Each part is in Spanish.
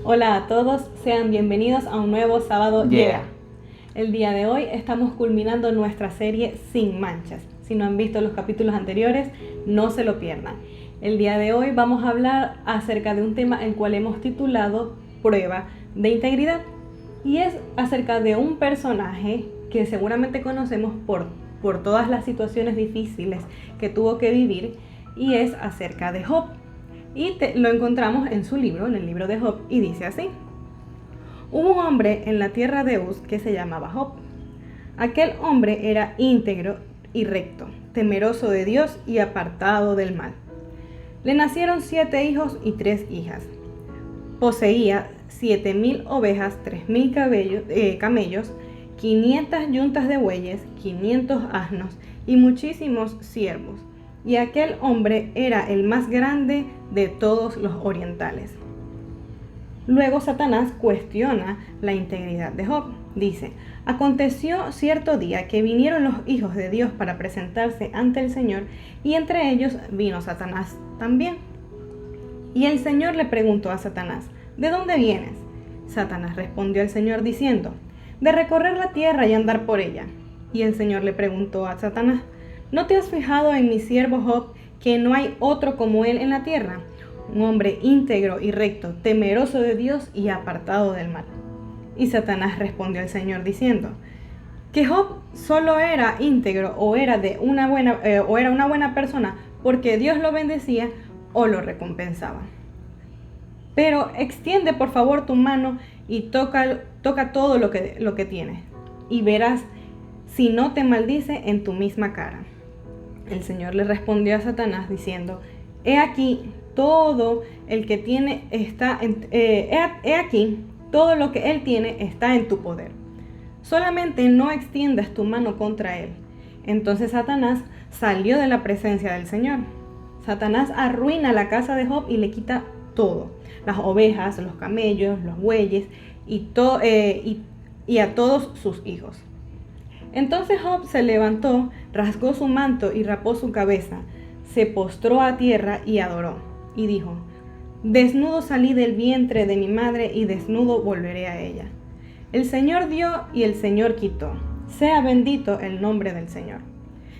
Hola a todos, sean bienvenidos a un nuevo Sábado Llega. Yeah. El día de hoy estamos culminando nuestra serie Sin Manchas. Si no han visto los capítulos anteriores, no se lo pierdan. El día de hoy vamos a hablar acerca de un tema el cual hemos titulado Prueba de Integridad. Y es acerca de un personaje que seguramente conocemos por todas las situaciones difíciles que tuvo que vivir, y es acerca de Job. Y lo encontramos en su libro, en el libro de Job, y dice así: hubo un hombre en la tierra de Uz que se llamaba Job. Aquel hombre era íntegro y recto, temeroso de Dios y apartado del mal. Le nacieron 7 hijos y 3 hijas. Poseía 7,000 ovejas, 3,000 camellos, 500 yuntas de bueyes, 500 asnos y muchísimos siervos. Y aquel hombre era el más grande de todos los orientales. Luego Satanás cuestiona la integridad de Job. Dice: aconteció cierto día que vinieron los hijos de Dios para presentarse ante el Señor, y entre ellos vino Satanás también. Y el Señor le preguntó a Satanás: ¿de dónde vienes? Satanás respondió al Señor diciendo: de recorrer la tierra y andar por ella. Y el Señor le preguntó a Satanás: ¿no te has fijado en mi siervo Job, que no hay otro como él en la tierra? Un hombre íntegro y recto, temeroso de Dios y apartado del mal. Y Satanás respondió al Señor diciendo: que Job solo era íntegro o era una buena persona porque Dios lo bendecía o lo recompensaba. Pero extiende por favor tu mano y toca todo lo que tiene, y verás si no te maldice en tu misma cara. El Señor le respondió a Satanás diciendo: he aquí todo el que tiene he aquí todo lo que él tiene está en tu poder. Solamente no extiendas tu mano contra él. Entonces Satanás salió de la presencia del Señor. Satanás arruina la casa de Job y le quita todo: las ovejas, los camellos, los bueyes y a todos sus hijos. Entonces Job se levantó, rasgó su manto y rapó su cabeza, se postró a tierra y adoró, y dijo: desnudo salí del vientre de mi madre y desnudo volveré a ella. El Señor dio y el Señor quitó, sea bendito el nombre del Señor.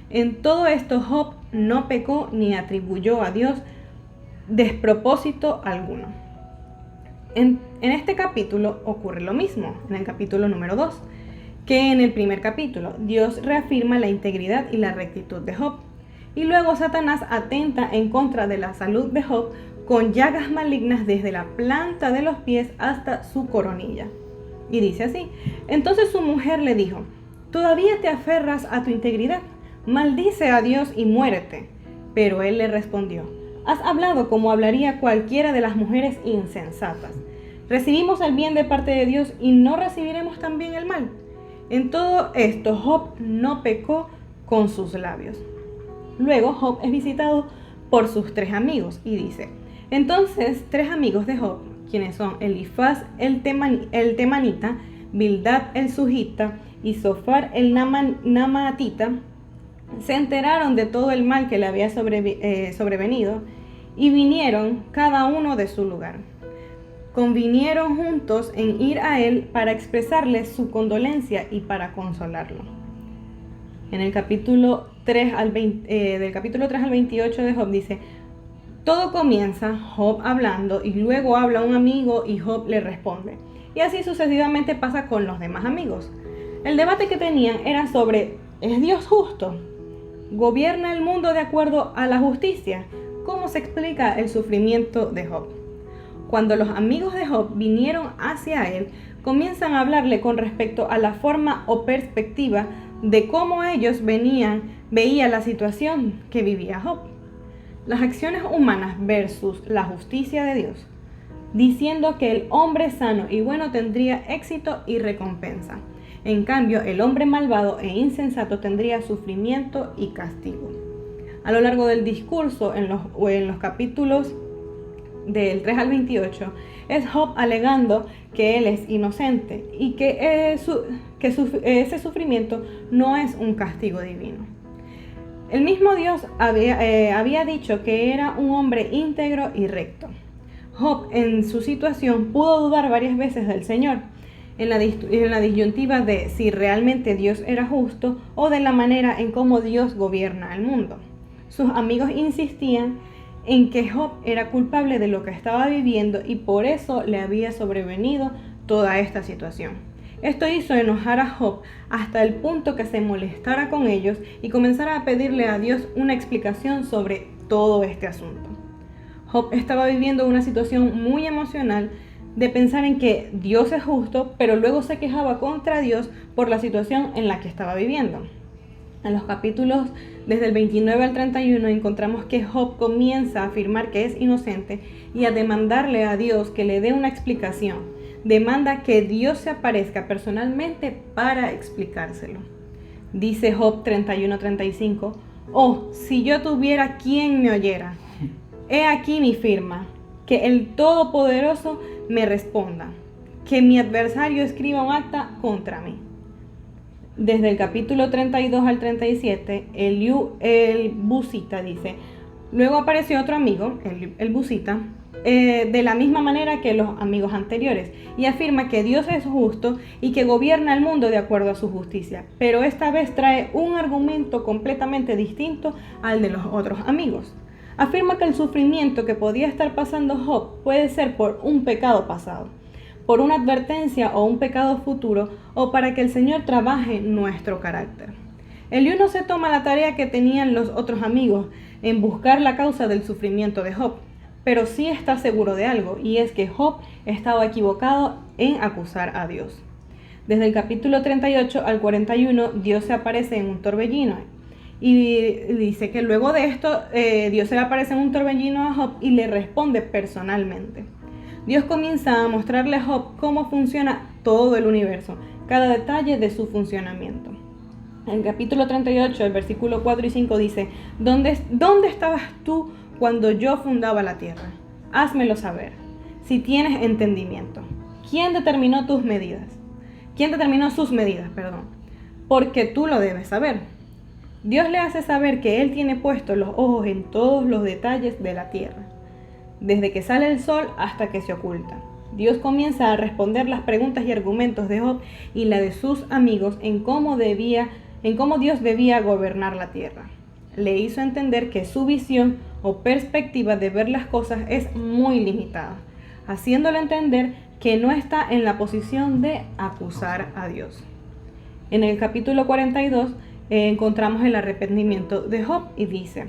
En todo esto Job no pecó ni atribuyó a Dios despropósito alguno. En este capítulo ocurre lo mismo, en el capítulo número 2, que en el primer capítulo. Dios reafirma la integridad y la rectitud de Job. Y luego Satanás atenta en contra de la salud de Job con llagas malignas desde la planta de los pies hasta su coronilla. Y dice así: entonces su mujer le dijo: ¿todavía te aferras a tu integridad? Maldice a Dios y muérete. Pero él le respondió: has hablado como hablaría cualquiera de las mujeres insensatas. Recibimos el bien de parte de Dios y no recibiremos también el mal. En todo esto Job no pecó con sus labios. Luego Job es visitado por sus 3 amigos y dice: entonces 3 amigos de Job, quienes son Elifaz el temanita, Bildad el sujita y Zofar el naamatita, se enteraron de todo el mal que le había sobrevenido y vinieron cada uno de su lugar. Convinieron juntos en ir a él para expresarle su condolencia y para consolarlo. En el capítulo 3 del capítulo 3 al 28 de Job dice: todo comienza Job hablando y luego habla un amigo y Job le responde. Y así sucesivamente pasa con los demás amigos. El debate que tenían era sobre: ¿es Dios justo? ¿Gobierna el mundo de acuerdo a la justicia? ¿Cómo se explica el sufrimiento de Job? Cuando los amigos de Job vinieron hacia él, comienzan a hablarle con respecto a la forma o perspectiva de cómo ellos veían la situación que vivía Job. Las acciones humanas versus la justicia de Dios, diciendo que el hombre sano y bueno tendría éxito y recompensa. En cambio, el hombre malvado e insensato tendría sufrimiento y castigo. A lo largo del discurso, en los capítulos del 3 al 28, es Job alegando que él es inocente y que ese sufrimiento no es un castigo divino. El mismo Dios había dicho que era un hombre íntegro y recto. Job en su situación pudo dudar varias veces del Señor, en la disyuntiva de si realmente Dios era justo o de la manera en cómo Dios gobierna el mundo. Sus amigos insistían en que Job era culpable de lo que estaba viviendo y por eso le había sobrevenido toda esta situación. Esto hizo enojar a Job hasta el punto que se molestara con ellos y comenzara a pedirle a Dios una explicación sobre todo este asunto. Job estaba viviendo una situación muy emocional de pensar en que Dios es justo, pero luego se quejaba contra Dios por la situación en la que estaba viviendo. En los capítulos desde el 29 al 31 encontramos que Job comienza a afirmar que es inocente y a demandarle a Dios que le dé una explicación. Demanda que Dios se aparezca personalmente para explicárselo. Dice Job 31:35, «Oh, si yo tuviera quien me oyera, he aquí mi firma, que el Todopoderoso me responda, que mi adversario escriba un acta contra mí». Desde el capítulo 32 al 37, el Busita dice, «Luego apareció otro amigo, el Busita, de la misma manera que los amigos anteriores, y afirma que Dios es justo y que gobierna el mundo de acuerdo a su justicia, pero esta vez trae un argumento completamente distinto al de los otros amigos. Afirma que el sufrimiento que podía estar pasando Job puede ser por un pecado pasado, por una advertencia o un pecado futuro, o para que el Señor trabaje nuestro carácter. Eliú no se toma la tarea que tenían los otros amigos en buscar la causa del sufrimiento de Job, pero sí está seguro de algo, y es que Job estaba equivocado en acusar a Dios. Desde el capítulo 38 al 41, Dios se aparece en un torbellino, y dice que luego de esto, Dios se le aparece en un torbellino a Job y le responde personalmente. Dios comienza a mostrarle a Job cómo funciona todo el universo, cada detalle de su funcionamiento. En el capítulo 38, el versículo 4 y 5 dice, ¿Dónde estabas tú cuando yo fundaba la tierra? Házmelo saber, si tienes entendimiento. ¿Quién determinó tus medidas? ¿Quién determinó sus medidas, perdón? Porque tú lo debes saber. Dios le hace saber que Él tiene puestos los ojos en todos los detalles de la tierra, desde que sale el sol hasta que se oculta. Dios comienza a responder las preguntas y argumentos de Job y la de sus amigos en cómo Dios debía gobernar la tierra. Le hizo entender que su visión o perspectiva de ver las cosas es muy limitada, haciéndole entender que no está en la posición de acusar a Dios. En el capítulo 42 encontramos el arrepentimiento de Job y dice,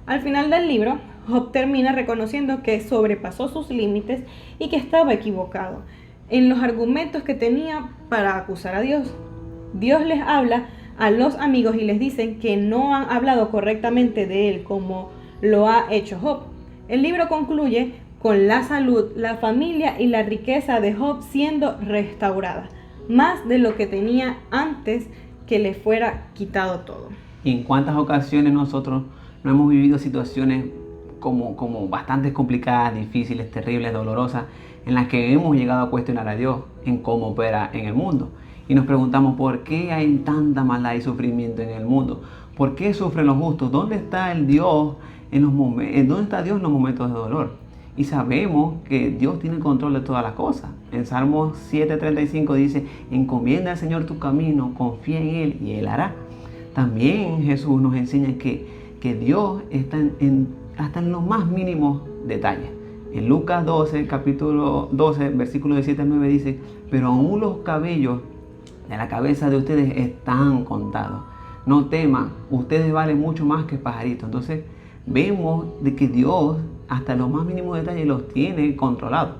al final del libro, Job termina reconociendo que sobrepasó sus límites y que estaba equivocado en los argumentos que tenía para acusar a Dios. Dios les habla a los amigos y les dicen que no han hablado correctamente de él como lo ha hecho Job. El libro concluye con la salud, la familia y la riqueza de Job siendo restaurada, más de lo que tenía antes que le fuera quitado todo. ¿Y en cuántas ocasiones nosotros no hemos vivido situaciones como bastante complicadas, difíciles, terribles, dolorosas, en las que hemos llegado a cuestionar a Dios en cómo opera en el mundo? Y nos preguntamos, ¿por qué hay tanta maldad y sufrimiento en el mundo? ¿Por qué sufren los justos? ¿Dónde está el Dios ¿Dónde está Dios en los momentos de dolor? Y sabemos que Dios tiene el control de todas las cosas. En Salmos 7:35 dice, encomienda al Señor tu camino, confía en Él y Él hará. También Jesús nos enseña que Dios está hasta en los más mínimos detalles. En Lucas 12, capítulo 12, versículo de 7 al 9 dice, pero aún los cabellos de la cabeza de ustedes están contados. No teman, ustedes valen mucho más que pajaritos. Entonces vemos de que Dios hasta los más mínimos detalles los tiene controlados.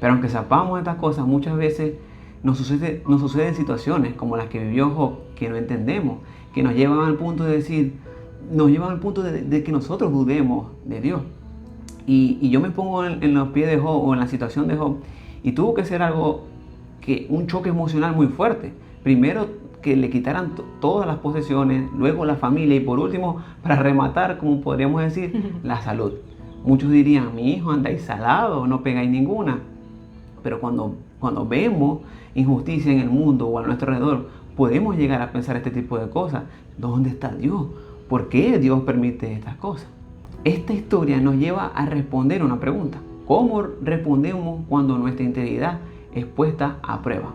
Pero aunque sepamos estas cosas, muchas veces nos suceden situaciones como las que vivió Job, que no entendemos, que nos llevan al punto de que nosotros dudemos de Dios. Y yo me pongo en los pies de Job o en la situación de Job, y tuvo que ser un choque emocional muy fuerte. Primero que le quitaran todas las posesiones, luego la familia y por último, para rematar, como podríamos decir, la salud. Muchos dirían, mi hijo anda salado, no pegáis ninguna. Pero cuando vemos injusticia en el mundo o a nuestro alrededor, podemos llegar a pensar este tipo de cosas. ¿Dónde está Dios? ¿Por qué Dios permite estas cosas? Esta historia nos lleva a responder una pregunta. ¿Cómo respondemos cuando nuestra integridad es puesta a prueba?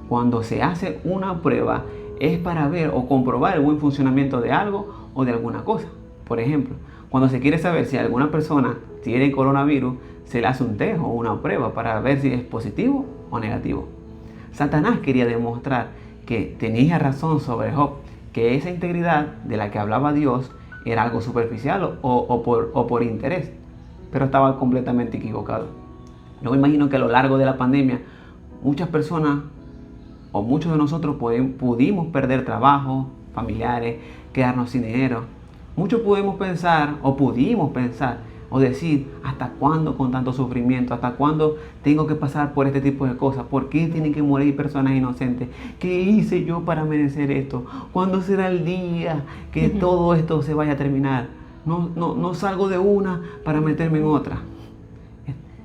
Cuando se hace una prueba es para ver o comprobar el buen funcionamiento de algo o de alguna cosa. Por ejemplo, cuando se quiere saber si alguna persona tiene coronavirus, se le hace un test o una prueba para ver si es positivo o negativo. Satanás quería demostrar que tenía razón sobre Job, que esa integridad de la que hablaba Dios era algo superficial o por interés, pero estaba completamente equivocado. Yo me imagino que a lo largo de la pandemia muchas personas o muchos de nosotros pudimos perder trabajo, familiares, quedarnos sin dinero. Muchos pudimos pensar o decir, ¿hasta cuándo con tanto sufrimiento? ¿Hasta cuándo tengo que pasar por este tipo de cosas? ¿Por qué tienen que morir personas inocentes? ¿Qué hice yo para merecer esto? ¿Cuándo será el día que todo esto se vaya a terminar? No salgo de una para meterme en otra.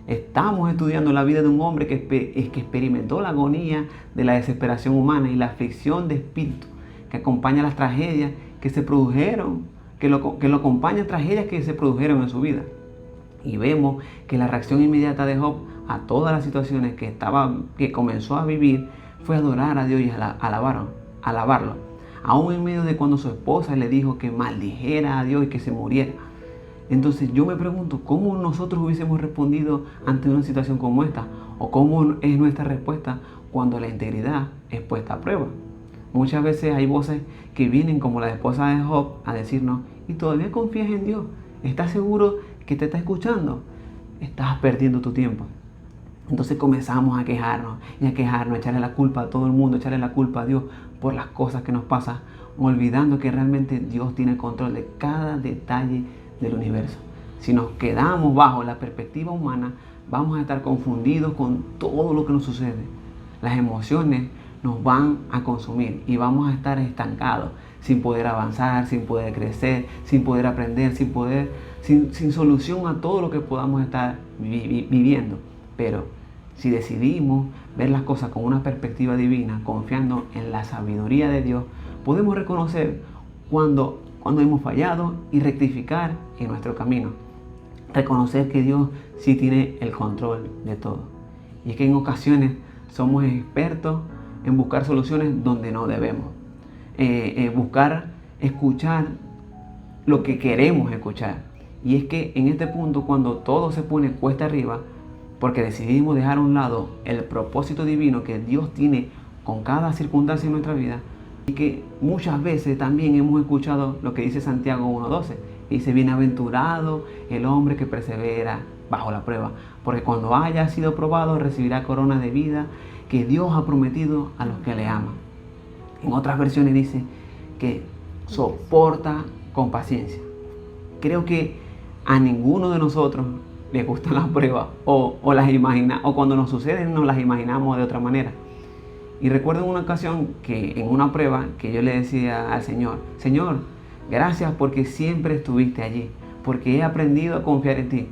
Estamos estudiando la vida de un hombre que experimentó la agonía de la desesperación humana y la aflicción de espíritu que acompaña las tragedias que se produjeron, que lo acompañan tragedias que se produjeron en su vida. Y vemos que la reacción inmediata de Job a todas las situaciones que comenzó a vivir fue adorar a Dios y alabarlo. Aún en medio de cuando su esposa le dijo que maldijera a Dios y que se muriera. Entonces yo me pregunto, ¿cómo nosotros hubiésemos respondido ante una situación como esta? ¿O cómo es nuestra respuesta cuando la integridad es puesta a prueba? Muchas veces hay voces que vienen como la esposa de Job a decirnos, ¿y todavía confías en Dios? ¿Estás seguro que te está escuchando? Estás perdiendo tu tiempo. Entonces comenzamos a quejarnos, a echarle la culpa a todo el mundo, echarle la culpa a Dios por las cosas que nos pasan, olvidando que realmente Dios tiene el control de cada detalle del universo. Si nos quedamos bajo la perspectiva humana, vamos a estar confundidos con todo lo que nos sucede. Las emociones nos van a consumir y vamos a estar estancados, sin poder avanzar, sin poder crecer, sin poder aprender, sin solución a todo lo que podamos estar viviendo. Pero si decidimos ver las cosas con una perspectiva divina, confiando en la sabiduría de Dios, podemos reconocer cuando hemos fallado y rectificar en nuestro camino. Reconocer que Dios sí tiene el control de todo. Y es que en ocasiones somos expertos en buscar soluciones donde no debemos. Escuchar lo que queremos escuchar. Y es que en este punto, cuando todo se pone cuesta arriba, porque decidimos dejar a un lado el propósito divino que Dios tiene con cada circunstancia en nuestra vida, y que muchas veces también hemos escuchado lo que dice Santiago 1:12. Dice, bienaventurado el hombre que persevera bajo la prueba, porque cuando haya sido probado recibirá corona de vida que Dios ha prometido a los que le aman. En otras versiones dice que soporta con paciencia. Creo que a ninguno de nosotros le gustan las pruebas o cuando nos suceden nos las imaginamos de otra manera. Y recuerdo en una ocasión que en una prueba que yo le decía al Señor, Señor, gracias porque siempre estuviste allí, porque he aprendido a confiar en ti.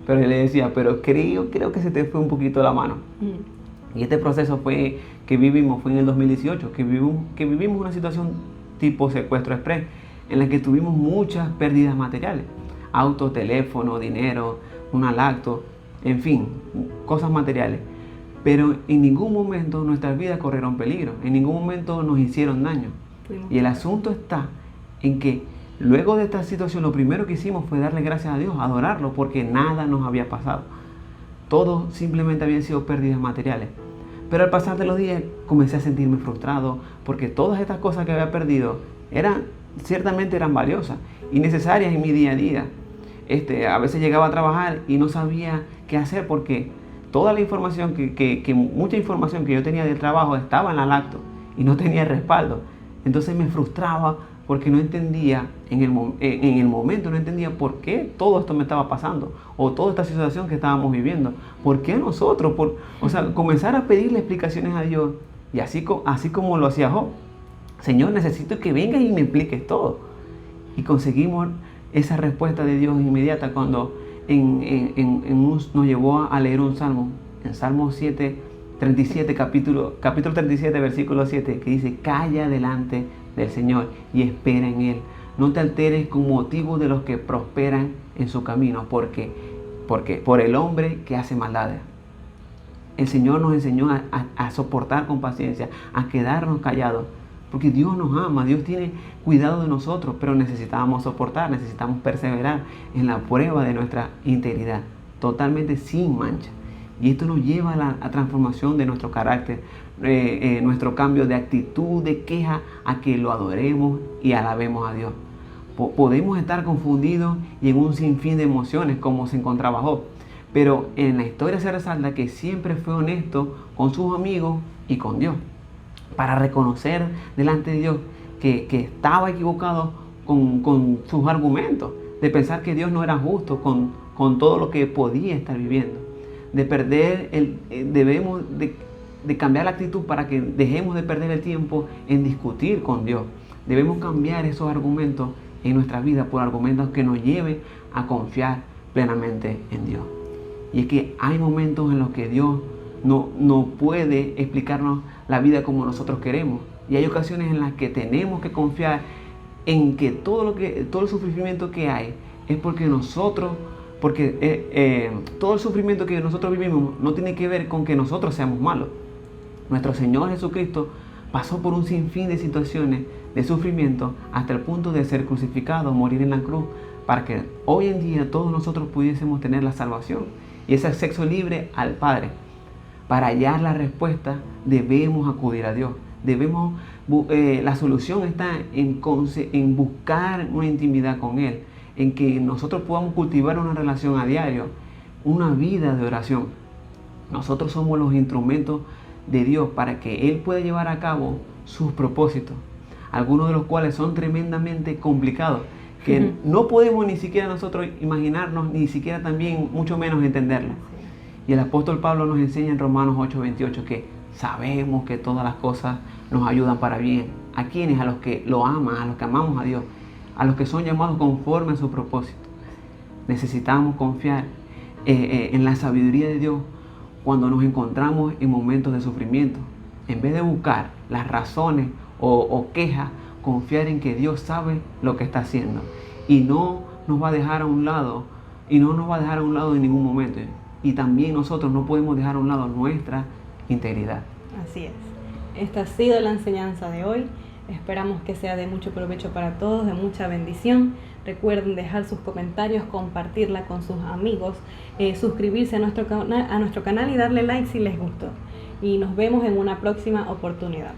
Pero él le decía, pero creo que se te fue un poquito la mano. Y este proceso fue en el 2018, que vivimos una situación tipo secuestro express, en la que tuvimos muchas pérdidas materiales. Auto, teléfono, dinero, una lacto, en fin, cosas materiales. Pero en ningún momento nuestras vidas corrieron peligro, en ningún momento nos hicieron daño. Y el asunto está en que luego de esta situación lo primero que hicimos fue darle gracias a Dios, adorarlo, porque nada nos había pasado. Todo simplemente habían sido pérdidas materiales. Pero al pasar de los días comencé a sentirme frustrado porque todas estas cosas que había perdido ciertamente eran valiosas y necesarias en mi día a día. A veces llegaba a trabajar y no sabía qué hacer porque toda la información, mucha información que yo tenía del trabajo estaba en la lacto y no tenía respaldo. Entonces me frustraba porque no entendía, en el momento no entendía por qué todo esto me estaba pasando o toda esta situación que estábamos viviendo. ¿Por qué nosotros? Comenzar a pedirle explicaciones a Dios y así como lo hacía Job. Señor, necesito que vengas y me expliques todo. Y conseguimos esa respuesta de Dios inmediata cuando nos llevó a leer un salmo, en Salmo 37, capítulo 37, versículo 7, que dice, calla delante del Señor y espera en Él. No te alteres con motivo de los que prosperan en su camino, porque porque por el hombre que hace maldades. El Señor nos enseñó a soportar con paciencia, a quedarnos callados, porque Dios nos ama, Dios tiene cuidado de nosotros, pero necesitamos soportar, necesitamos perseverar en la prueba de nuestra integridad, totalmente sin mancha. Y esto nos lleva a la transformación de nuestro carácter, nuestro cambio de actitud, de queja, a que lo adoremos y alabemos a Dios. Podemos estar confundidos y en un sinfín de emociones como se encontraba Job, pero en la historia se resalta que siempre fue honesto con sus amigos y con Dios, para reconocer delante de Dios que estaba equivocado con sus argumentos, de pensar que Dios no era justo con todo lo que podía estar viviendo. Debemos de cambiar la actitud para que dejemos de perder el tiempo en discutir con Dios. Debemos cambiar esos argumentos en nuestra vida por argumentos que nos lleven a confiar plenamente en Dios. Y es que hay momentos en los que Dios no puede explicarnos la vida como nosotros queremos. Y hay ocasiones en las que tenemos que confiar en que todo el sufrimiento que hay es porque todo el sufrimiento que nosotros vivimos no tiene que ver con que nosotros seamos malos. Nuestro Señor Jesucristo pasó por un sinfín de situaciones de sufrimiento hasta el punto de ser crucificado, morir en la cruz, para que hoy en día todos nosotros pudiésemos tener la salvación y ese acceso libre al Padre. Para hallar la respuesta debemos acudir a Dios. La solución está en buscar una intimidad con Él, en que nosotros podamos cultivar una relación a diario, una vida de oración. Nosotros somos los instrumentos de Dios para que Él pueda llevar a cabo sus propósitos, algunos de los cuales son tremendamente complicados, que no podemos ni siquiera nosotros imaginarnos, ni siquiera también, mucho menos entenderlo. Y el apóstol Pablo nos enseña en Romanos 8:28 que sabemos que todas las cosas nos ayudan para bien. ¿A quiénes? A los que lo aman, a los que amamos a Dios, a los que son llamados conforme a su propósito. Necesitamos confiar en la sabiduría de Dios cuando nos encontramos en momentos de sufrimiento. En vez de buscar las razones o quejas, confiar en que Dios sabe lo que está haciendo y no nos va a dejar a un lado, en ningún momento. Y también nosotros no podemos dejar a un lado nuestra integridad. Así es. Esta ha sido la enseñanza de hoy. Esperamos que sea de mucho provecho para todos, de mucha bendición. Recuerden dejar sus comentarios, compartirla con sus amigos, suscribirse a nuestro canal y darle like si les gustó. Y nos vemos en una próxima oportunidad.